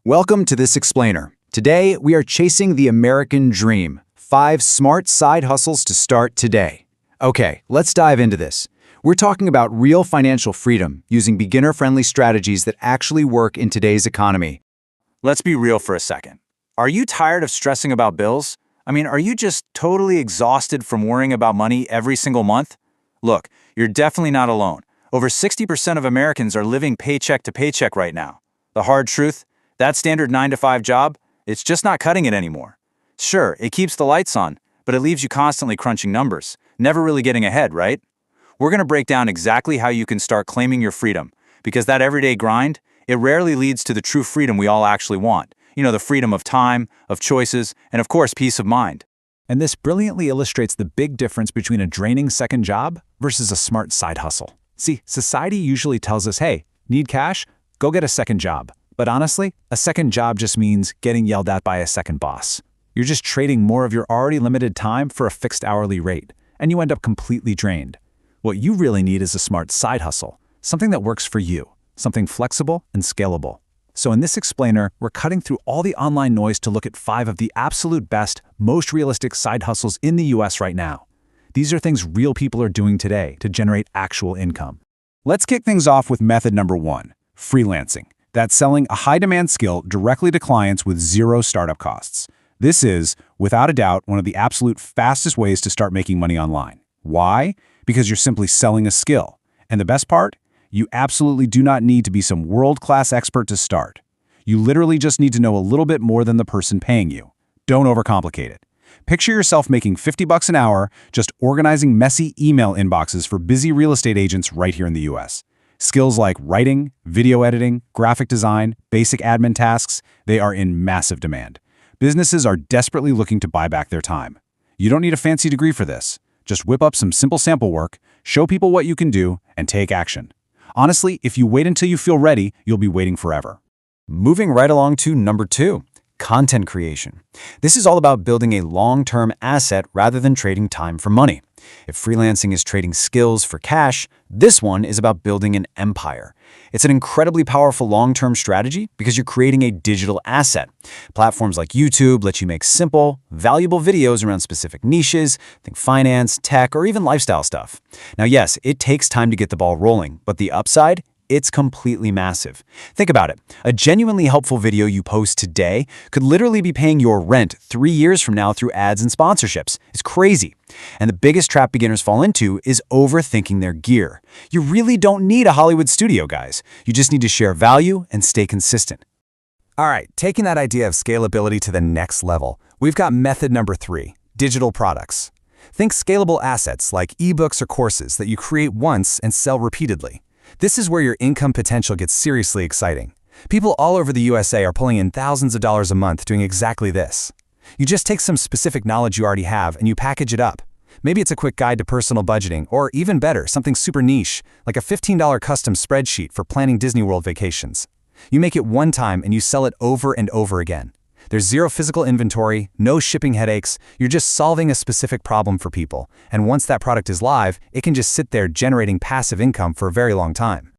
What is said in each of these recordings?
Welcome to this explainer. Today, we are chasing the American dream. 5 smart side hustles to start today. Okay, let's dive into this. We're talking about real financial freedom using beginner-friendly strategies that actually work in today's economy. Let's be real for a second. Are you tired of stressing about bills? Are you just totally exhausted from worrying about money every single month? Look, you're definitely not alone. Over 60% of Americans are living paycheck to paycheck right now. The hard truth? That standard 9-to-5 job, it's just not cutting it anymore. Sure, it keeps the lights on, but it leaves you constantly crunching numbers, never really getting ahead, right? We're going to break down exactly how you can start claiming your freedom, because that everyday grind, it rarely leads to the true freedom we all actually want. The freedom of time, of choices, and of course, peace of mind. And this brilliantly illustrates the big difference between a draining second job versus a smart side hustle. See, society usually tells us, hey, need cash? Go get a second job. But honestly, a second job just means getting yelled at by a second boss. You're just trading more of your already limited time for a fixed hourly rate, and you end up completely drained. What you really need is a smart side hustle, something that works for you, something flexible and scalable. So in this explainer, we're cutting through all the online noise to look at 5 of the absolute best, most realistic side hustles in the US right now. These are things real people are doing today to generate actual income. Let's kick things off with method number 1, freelancing. That's selling a high-demand skill directly to clients with 0 startup costs. This is, without a doubt, one of the absolute fastest ways to start making money online. Why? Because you're simply selling a skill. And the best part? You absolutely do not need to be some world-class expert to start. You literally just need to know a little bit more than the person paying you. Don't overcomplicate it. Picture yourself making $50 an hour just organizing messy email inboxes for busy real estate agents right here in the US. Skills like writing, video editing, graphic design, basic admin tasks, they are in massive demand. Businesses are desperately looking to buy back their time. You don't need a fancy degree for this. Just whip up some simple sample work, show people what you can do, and take action. Honestly, if you wait until you feel ready, you'll be waiting forever. Moving right along to number 2, content creation. This is all about building a long-term asset rather than trading time for money. If freelancing is trading skills for cash, this one is about building an empire. It's an incredibly powerful long-term strategy because you're creating a digital asset. Platforms like YouTube let you make simple, valuable videos around specific niches, think finance, tech, or even lifestyle stuff. Now, yes, it takes time to get the ball rolling, but the upside? It's completely massive. Think about it. A genuinely helpful video you post today could literally be paying your rent 3 years from now through ads and sponsorships. It's crazy. And the biggest trap beginners fall into is overthinking their gear. You really don't need a Hollywood studio, guys. You just need to share value and stay consistent. All right, taking that idea of scalability to the next level, we've got method number 3, digital products. Think scalable assets like ebooks or courses that you create once and sell repeatedly. This is where your income potential gets seriously exciting. People all over the USA are pulling in thousands of dollars a month doing exactly this. You just take some specific knowledge you already have and you package it up. Maybe it's a quick guide to personal budgeting, or even better, something super niche, like a $15 custom spreadsheet for planning Disney World vacations. You make it one time and you sell it over and over again. There's 0 physical inventory, no shipping headaches, you're just solving a specific problem for people. And once that product is live, it can just sit there generating passive income for a very long time.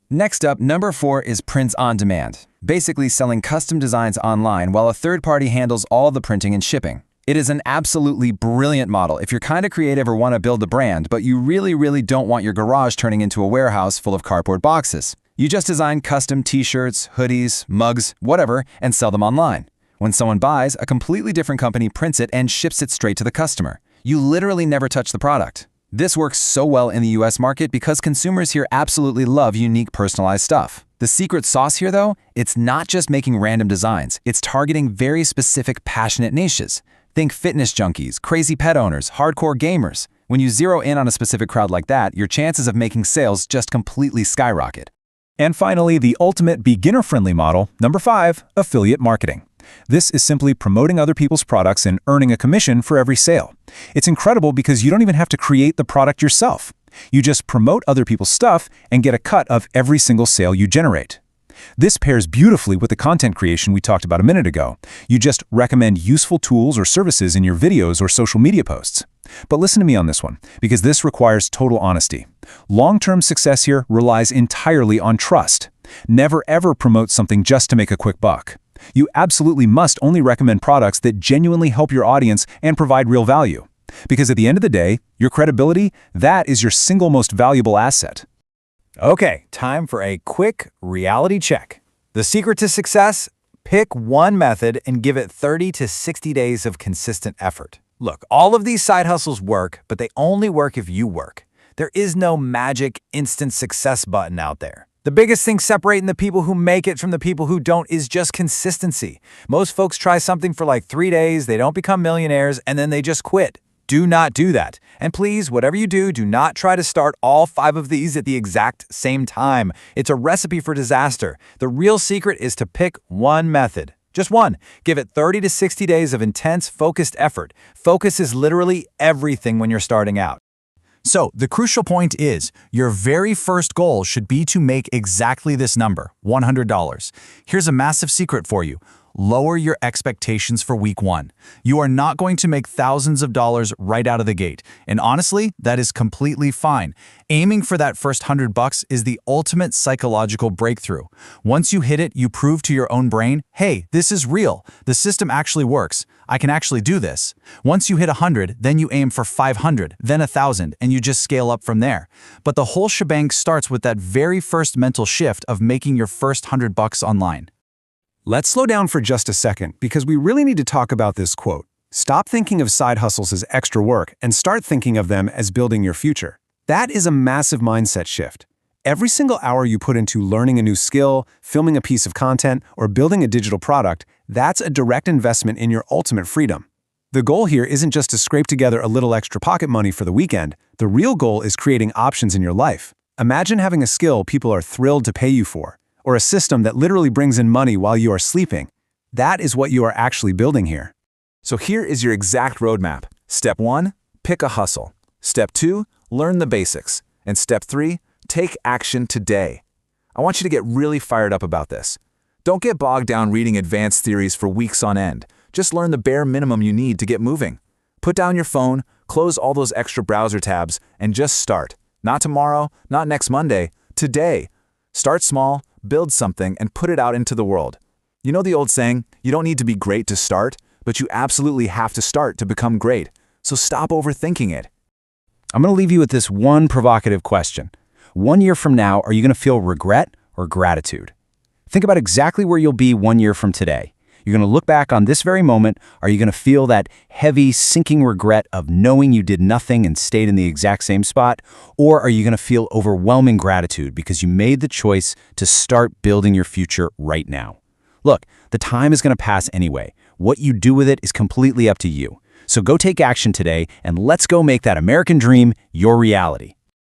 Next up, number 4 is prints on demand. Basically selling custom designs online while a third party handles all the printing and shipping. It is an absolutely brilliant model if you're kind of creative or want to build a brand, but you really don't want your garage turning into a warehouse full of cardboard boxes. You just design custom t-shirts, hoodies, mugs, whatever, and sell them online. When someone buys, a completely different company prints it and ships it straight to the customer. You literally never touch the product. This works so well in the US market because consumers here absolutely love unique personalized stuff. The secret sauce here though, it's not just making random designs, it's targeting very specific passionate niches. Think fitness junkies, crazy pet owners, hardcore gamers. When you zero in on a specific crowd like that, your chances of making sales just completely skyrocket. And finally, the ultimate beginner-friendly model, number 5, affiliate marketing. This is simply promoting other people's products and earning a commission for every sale. It's incredible because you don't even have to create the product yourself. You just promote other people's stuff and get a cut of every single sale you generate. This pairs beautifully with the content creation we talked about a minute ago. You just recommend useful tools or services in your videos or social media posts. But listen to me on this one, because this requires total honesty. Long-term success here relies entirely on trust. Never ever promote something just to make a quick buck. You absolutely must only recommend products that genuinely help your audience and provide real value. Because at the end of the day, your credibility, that is your single most valuable asset. Okay, time for a quick reality check. The secret to success? Pick one method and give it 30 to 60 days of consistent effort. Look, all of these side hustles work, but they only work if you work. There is no magic instant success button out there. The biggest thing separating the people who make it from the people who don't is just consistency. Most folks try something for like 3 days, they don't become millionaires, and then they just quit. Do not do that. And please, whatever you do, do not try to start all 5 of these at the exact same time. It's a recipe for disaster. The real secret is to pick one method. Just one. Give it 30 to 60 days of intense, focused effort. Focus is literally everything when you're starting out. So, the crucial point is, your very first goal should be to make exactly this number, $100. Here's a massive secret for you. Lower your expectations for week 1. You are not going to make thousands of dollars right out of the gate. And honestly, that is completely fine. Aiming for that first $100 is the ultimate psychological breakthrough. Once you hit it, you prove to your own brain, hey, this is real. The system actually works. I can actually do this. Once you hit 100, then you aim for 500, then 1,000, and you just scale up from there. But the whole shebang starts with that very first mental shift of making your first $100 online. Let's slow down for just a second because we really need to talk about this quote. Stop thinking of side hustles as extra work and start thinking of them as building your future. That is a massive mindset shift. Every single hour you put into learning a new skill, filming a piece of content, or building a digital product, that's a direct investment in your ultimate freedom. The goal here isn't just to scrape together a little extra pocket money for the weekend. The real goal is creating options in your life. Imagine having a skill people are thrilled to pay you for, or a system that literally brings in money while you are sleeping. That is what you are actually building here. So here is your exact roadmap. Step 1, pick a hustle. Step 2, learn the basics. And step 3, take action today. I want you to get really fired up about this. Don't get bogged down reading advanced theories for weeks on end. Just learn the bare minimum you need to get moving. Put down your phone, close all those extra browser tabs, and just start. Not tomorrow, not next Monday, today. Start small, build something, and put it out into the world. You know the old saying, you don't need to be great to start, but you absolutely have to start to become great. So stop overthinking it. I'm going to leave you with this one provocative question. 1 year from now, are you going to feel regret or gratitude? Think about exactly where you'll be 1 year from today. You're going to look back on this very moment. Are you going to feel that heavy, sinking regret of knowing you did nothing and stayed in the exact same spot? Or are you going to feel overwhelming gratitude because you made the choice to start building your future right now? Look, the time is going to pass anyway. What you do with it is completely up to you. So go take action today and let's go make that American dream your reality.